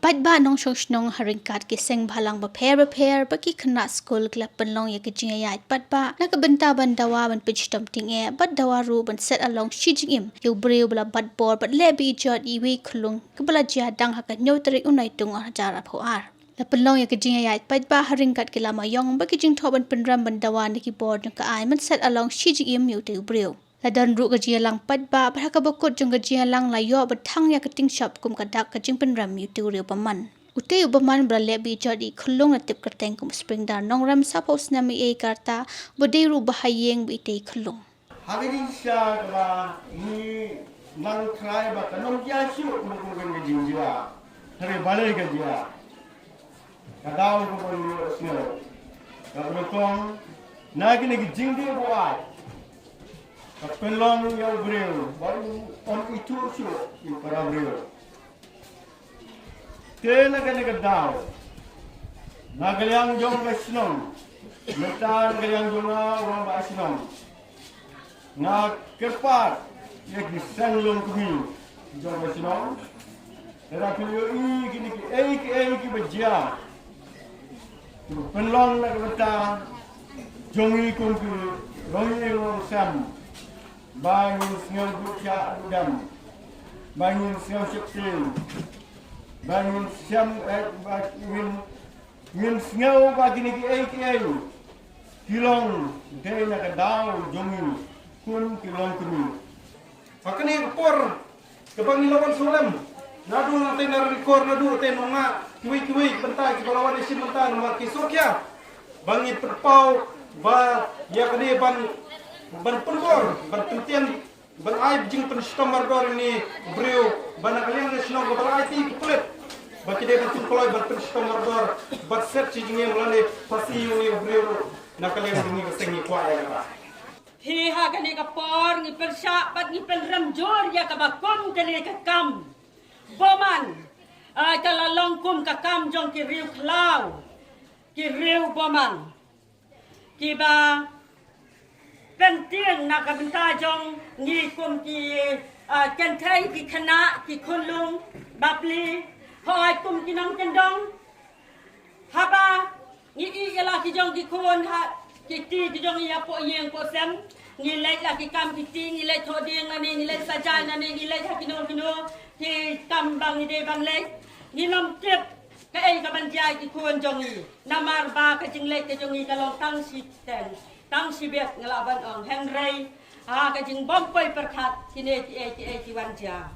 Paidbah nong nong haringkat ki seng bhalang ba pair baki khna school klap penlong ya ki jingya Paidbah Naka bynta ban dawa ban pichtam tinge bat dawa ru ban set along shijing yu breu bla bat bor bat le Beijot iwi Khyllung kebala jia dang haka nyotri unai tung jara phoar la penlong ya ki jingya Paidbah haringkat ki lama yong baki jing thoban Pynrem ban dawa ni ki board ka ai man set along shijing yu te breu Ladan ru gajia lang Paidbah berhaka bokot jong gajia lang layo betang ya keting shop kum kadak kajing Pynrem yu tiuri paman. Ute ubaman berle Beijot di Khyllung natip kerteng kum spring dar nongram sapos nami e karta boderu bahayeng bite Khyllung. Jingshah ba ni nang try ba kanong ya shu kum Jingshah. Thare balai gajia. Kadaw ko ni sino. Kapatong nagi ni jingde boy. Penlong yang breu, baru on itu sih para breu. Tena kan daw. Nagalyang jong basnom, mentar galyang jonga orang basnom. Na kerpat, ya kisang kumi jong basnom. Terapi ini ki bejia. Penlong nak kata jongi kumpi, rongi orang sam. Bangun siang buka dam, bangun siang sekil, bangun siang min siang bagi ni kiwei, day nak daw jongi kun kumi. Akan ni Khubor kebang ni lawan sulam, nadu nanti rekor nadu nanti nonga kiwei bynta kita lawan isi bynta nomor kisokya, bangi terpau ba ya kini ban Khubor ban pentian ban aib jing pen stomar dor ni breu ban kalian nasional ban IT kulit baki de ban koloi ban pen stomar dor ban set jing melane pasi ni breu na kalian ni sengi kwa ya hi ha kani ka por ni persya bat ni Pynrem jor ya ka bakom kani ka kam boman ai kala longkum ka kam jong ki riu khlau ki riu boman kiba Penting Naka bynta jong ni kum ki Kynjatshai ki khana ki Khyllung bapli hoi kum ki nong kendong haba ni ialah ki jong ki khon ha ki ti ki jong ya po yeng po sem ni lai la ki kam ki ti ni lai thoding ani ni lai sajan ani ni lai hakino ki kam bang ni de bang lai ni nom tip ka ai ka ban jai ki khon jong ni namar ba ka jing lai ka jong ni ka long tang si ten Tang sibet ngelaban ong Henry ka jing bompoi perkat kini ti wanja